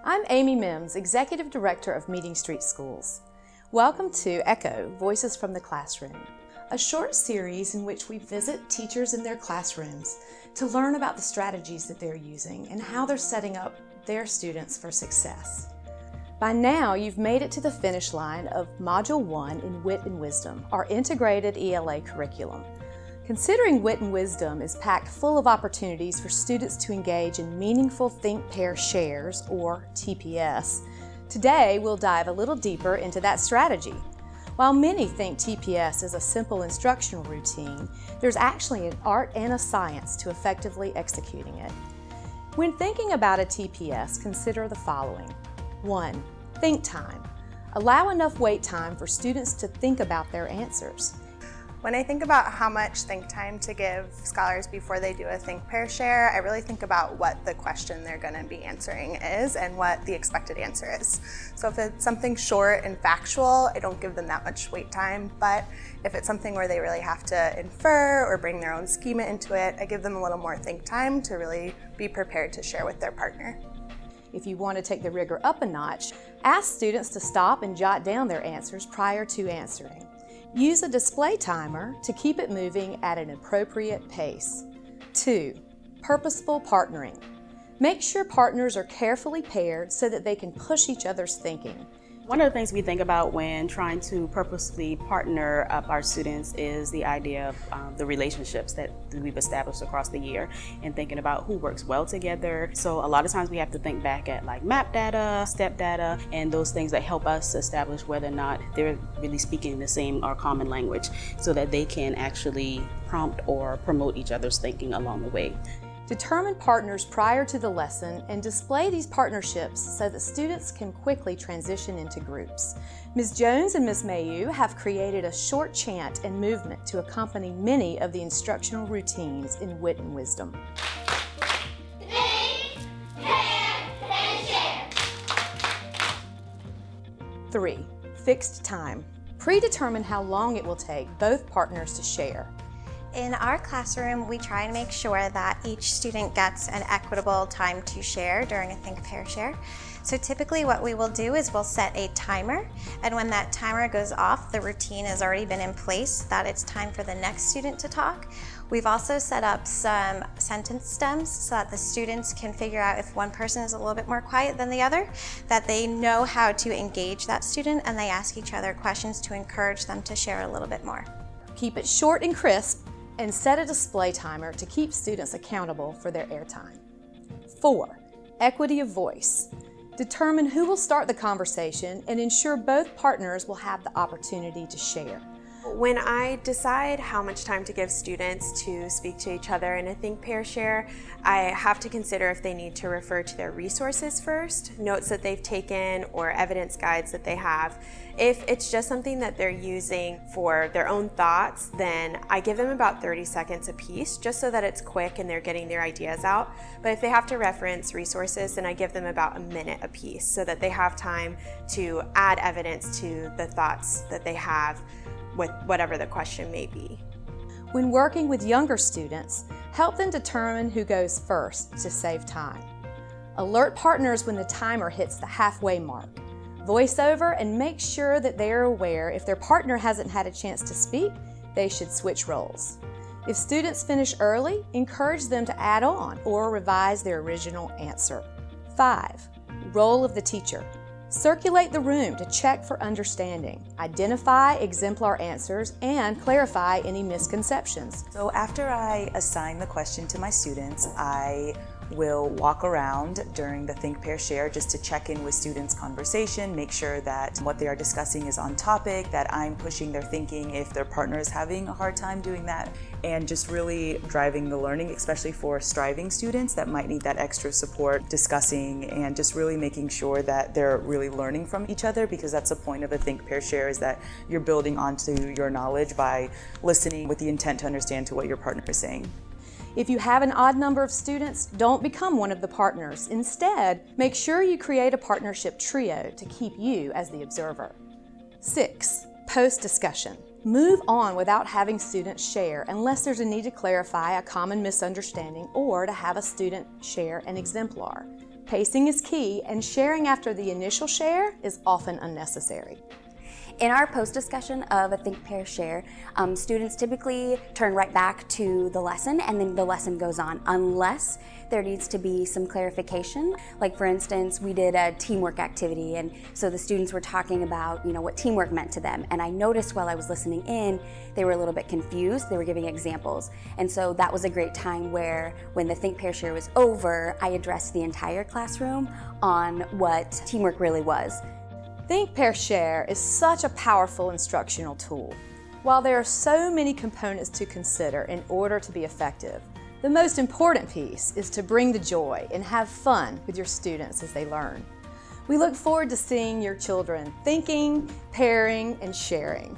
I'm Amy Mims, Executive Director of Meeting Street Schools. Welcome to ECHO, Voices from the Classroom, a short series in which we visit teachers in their classrooms to learn about the strategies that they're using and how they're setting up their students for success. By now, you've made it to the finish line of Module 1 in Wit and Wisdom, our integrated ELA curriculum. Considering Wit and Wisdom is packed full of opportunities for students to engage in meaningful Think, Pair, Shares, or TPS, today we'll dive a little deeper into that strategy. While many think TPS is a simple instructional routine, there's actually an art and a science to effectively executing it. When thinking about a TPS, consider the following. 1. Think time. Allow enough wait time for students to think about their answers. When I think about how much think time to give scholars before they do a think, pair, share, I really think about what the question they're going to be answering is and what the expected answer is. So if it's something short and factual, I don't give them that much wait time, but if it's something where they really have to infer or bring their own schema into it, I give them a little more think time to really be prepared to share with their partner. If you want to take the rigor up a notch, ask students to stop and jot down their answers prior to answering. Use a display timer to keep it moving at an appropriate pace. 2. Purposeful partnering. Make sure partners are carefully paired so that they can push each other's thinking. One of the things we think about when trying to purposely partner up our students is the idea of the relationships that we've established across the year and thinking about who works well together. So a lot of times we have to think back at like map data, step data, and those things that help us establish whether or not they're really speaking the same or common language so that they can actually prompt or promote each other's thinking along the way. Determine partners prior to the lesson and display these partnerships so that students can quickly transition into groups. Ms. Jones and Ms. Mayu have created a short chant and movement to accompany many of the instructional routines in Wit and Wisdom. Think, pair, and share. 3. Fixed time. Predetermine how long it will take both partners to share. In our classroom, we try to make sure that each student gets an equitable time to share during a Think, Pair, Share. So typically what we will do is we'll set a timer, and when that timer goes off, the routine has already been in place that it's time for the next student to talk. We've also set up some sentence stems so that the students can figure out if one person is a little bit more quiet than the other, that they know how to engage that student, and they ask each other questions to encourage them to share a little bit more. Keep it short and crisp, and set a display timer to keep students accountable for their airtime. 4. Equity of voice. Determine who will start the conversation and ensure both partners will have the opportunity to share. When I decide how much time to give students to speak to each other in a Think, Pair, Share, I have to consider if they need to refer to their resources first, notes that they've taken, or evidence guides that they have. If it's just something that they're using for their own thoughts, then I give them about 30 seconds a piece, just so that it's quick and they're getting their ideas out. But if they have to reference resources, then I give them about a minute a piece, so that they have time to add evidence to the thoughts that they have with whatever the question may be. When working with younger students, help them determine who goes first to save time. Alert partners when the timer hits the halfway mark. Voice over and make sure that they are aware if their partner hasn't had a chance to speak, they should switch roles. If students finish early, encourage them to add on or revise their original answer. 5. Role of the teacher. Circulate the room to check for understanding, identify exemplar answers, and clarify any misconceptions. So after I assign the question to my students, I will walk around during the Think, Pair, Share just to check in with students' conversation, make sure that what they are discussing is on topic, that I'm pushing their thinking if their partner is having a hard time doing that, and just really driving the learning, especially for striving students that might need that extra support, discussing and just really making sure that they're really learning from each other, because that's the point of a Think, Pair, Share, is that you're building onto your knowledge by listening with the intent to understand to what your partner is saying. If you have an odd number of students, don't become one of the partners. Instead, make sure you create a partnership trio to keep you as the observer. 6. Post-discussion. Move on without having students share unless there's a need to clarify a common misunderstanding or to have a student share an exemplar. Pacing is key, and sharing after the initial share is often unnecessary. In our post-discussion of a Think, Pair, Share, students typically turn right back to the lesson and then the lesson goes on, unless there needs to be some clarification. Like for instance, we did a teamwork activity, and so the students were talking about what teamwork meant to them, and I noticed while I was listening in, they were a little bit confused. They were giving examples, and so that was a great time where when the Think, Pair, Share was over, I addressed the entire classroom on what teamwork really was. Think, Pair, Share is such a powerful instructional tool. While there are so many components to consider in order to be effective, the most important piece is to bring the joy and have fun with your students as they learn. We look forward to seeing your children thinking, pairing, and sharing.